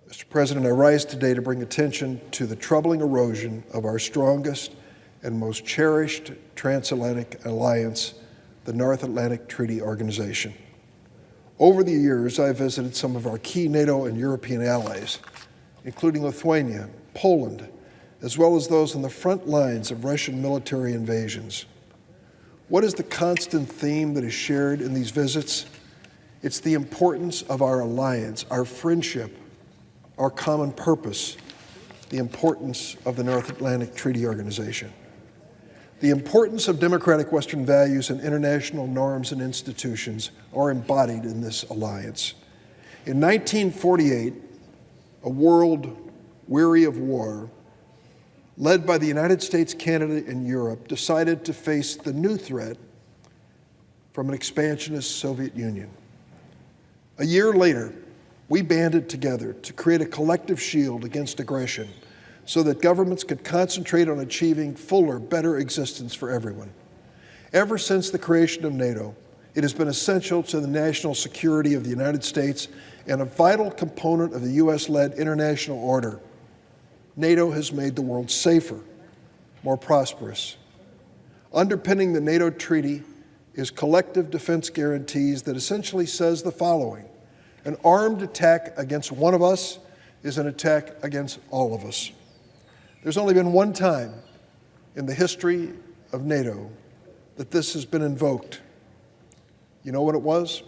Mr. President, I rise today to bring attention to the troubling erosion of our strongest and most cherished transatlantic alliance, the North Atlantic Treaty Organization. Over the years, I have visited some of our key NATO and European allies, including Lithuania, Poland, as well as those on the front lines of Russian military invasions. What is the constant theme that is shared in these visits? It's the importance of our alliance, our friendship, our common purpose, the importance of the North Atlantic Treaty Organization. The importance of democratic Western values and international norms and institutions are embodied in this alliance. In 1948, a world weary of war, led by the United States, Canada, and Europe, decided to face the new threat from an expansionist Soviet Union. A year later, we banded together to create a collective shield against aggression so that governments could concentrate on achieving fuller, better existence for everyone. Ever since the creation of NATO, it has been essential to the national security of the United States and a vital component of the U.S.-led international order. NATO has made the world safer, more prosperous. Underpinning the NATO treaty is collective defense guarantees that essentially says the following: an armed attack against one of us is an attack against all of us. There's only been one time in the history of NATO that this has been invoked. You know what it was?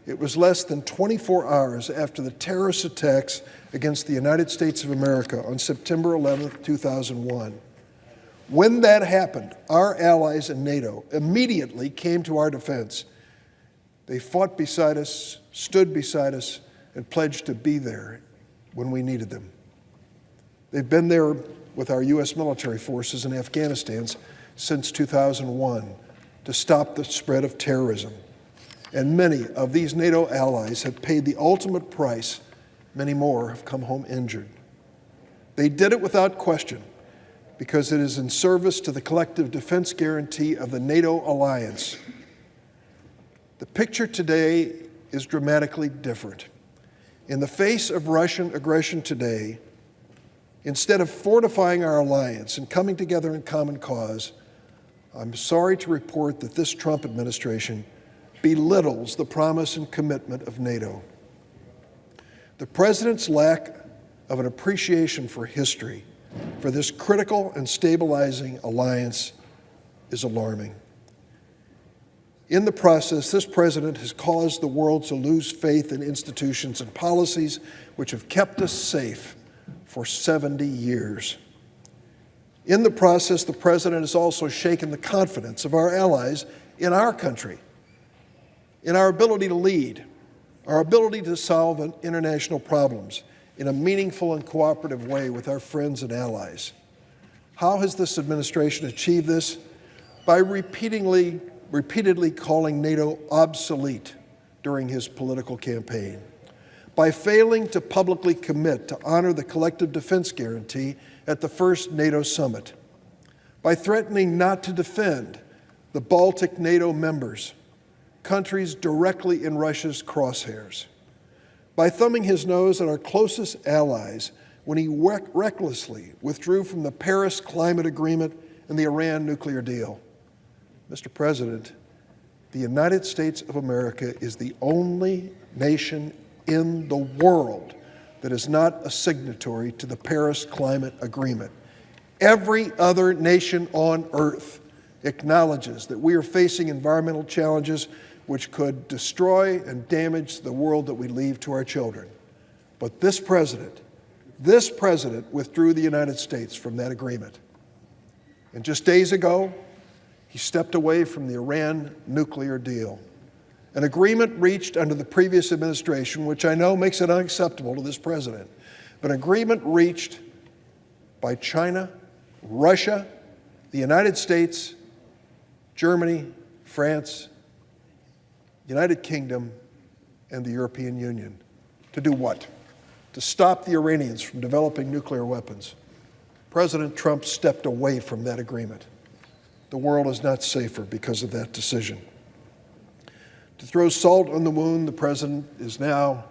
It was less than 24 hours after the terrorist attacks against the United States of America on September 11th, 2001. When that happened, our allies in NATO immediately came to our defense. They fought beside us, stood beside us, and pledged to be there when we needed them. They've been there with our U.S. military forces in Afghanistan since 2001 to stop the spread of terrorism. And many of these NATO allies have paid the ultimate price. Many more have come home injured. They did it without question because it is in service to the collective defense guarantee of the NATO alliance. The picture today is dramatically different. In the face of Russian aggression today, instead of fortifying our alliance and coming together in common cause, I'm sorry to report that this Trump administration belittles the promise and commitment of NATO. The president's lack of an appreciation for history, for this critical and stabilizing alliance, is alarming. In the process, this president has caused the world to lose faith in institutions and policies which have kept us safe for 70 years. In the process, the president has also shaken the confidence of our allies in our country, in our ability to lead, our ability to solve international problems in a meaningful and cooperative way with our friends and allies. How has this administration achieved this? By repeatedly calling NATO obsolete during his political campaign, by failing to publicly commit to honor the collective defense guarantee at the first NATO summit, by threatening not to defend the Baltic NATO members, countries directly in Russia's crosshairs, by thumbing his nose at our closest allies when he recklessly withdrew from the Paris Climate Agreement and the Iran nuclear deal. Mr. President, the United States of America is the only nation in the world that is not a signatory to the Paris Climate Agreement. Every other nation on earth acknowledges that we are facing environmental challenges which could destroy and damage the world that we leave to our children. But this president withdrew the United States from that agreement. And just days ago, he stepped away from the Iran nuclear deal, an agreement reached under the previous administration, which I know makes it unacceptable to this president, but an agreement reached by China, Russia, the United States, Germany, France, United Kingdom, and the European Union. To do what? To stop the Iranians from developing nuclear weapons. President Trump stepped away from that agreement. The world is not safer because of that decision. To throw salt on the wound, the president is now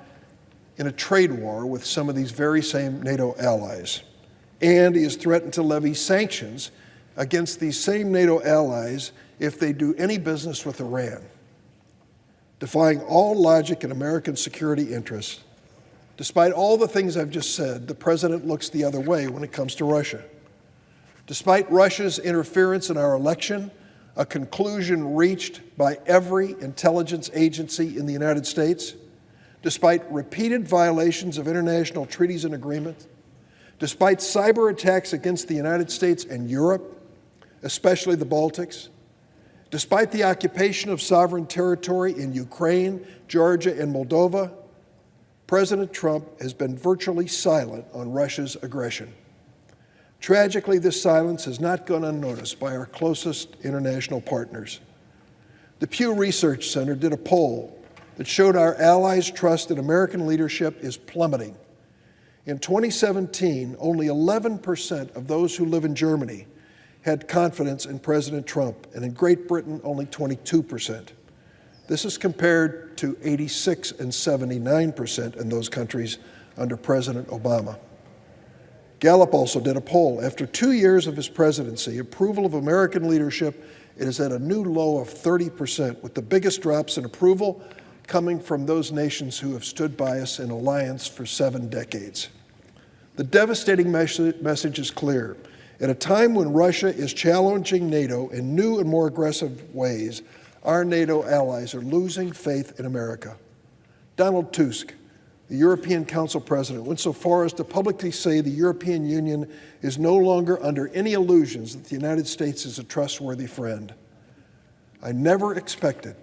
in a trade war with some of these very same NATO allies. And he has threatened to levy sanctions against these same NATO allies if they do any business with Iran. Defying all logic and American security interests, despite all the things I've just said, the president looks the other way when it comes to Russia. Despite Russia's interference in our election, a conclusion reached by every intelligence agency in the United States, despite repeated violations of international treaties and agreements, despite cyber attacks against the United States and Europe, especially the Baltics, despite the occupation of sovereign territory in Ukraine, Georgia, and Moldova, President Trump has been virtually silent on Russia's aggression. Tragically, this silence has not gone unnoticed by our closest international partners. The Pew Research Center did a poll that showed our allies' trust in American leadership is plummeting. In 2017, only 11% of those who live in Germany had confidence in President Trump, and in Great Britain, only 22%. This is compared to 86 and 79% in those countries under President Obama. Gallup also did a poll. After 2 years of his presidency, approval of American leadership is at a new low of 30%, with the biggest drops in approval coming from those nations who have stood by us in alliance for 7 decades. The devastating message is clear. At a time when Russia is challenging NATO in new and more aggressive ways, our NATO allies are losing faith in America. Donald Tusk, the European Council president, went so far as to publicly say the European Union is no longer under any illusions that the United States is a trustworthy friend. I never expected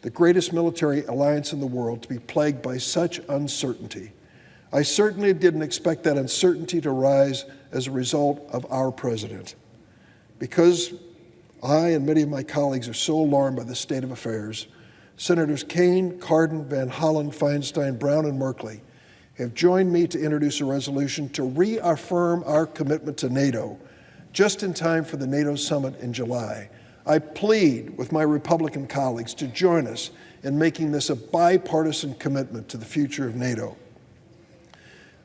the greatest military alliance in the world to be plagued by such uncertainty. I certainly didn't expect that uncertainty to rise as a result of our president. Because I and many of my colleagues are so alarmed by this state of affairs, Senators Kaine, Cardin, Van Hollen, Feinstein, Brown, and Merkley have joined me to introduce a resolution to reaffirm our commitment to NATO just in time for the NATO summit in July. I plead with my Republican colleagues to join us in making this a bipartisan commitment to the future of NATO.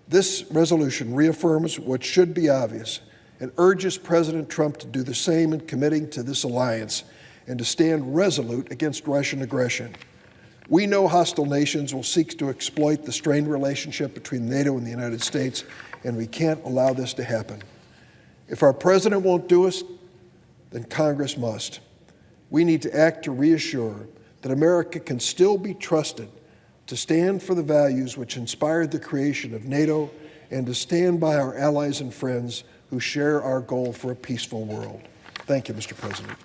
This resolution reaffirms what should be obvious and urges President Trump to do the same in committing to this alliance and to stand resolute against Russian aggression. We know hostile nations will seek to exploit the strained relationship between NATO and the United States, and we can't allow this to happen. If our president won't do it, then Congress must. We need to act to reassure that America can still be trusted to stand for the values which inspired the creation of NATO and to stand by our allies and friends who share our goal for a peaceful world. Thank you, Mr. President.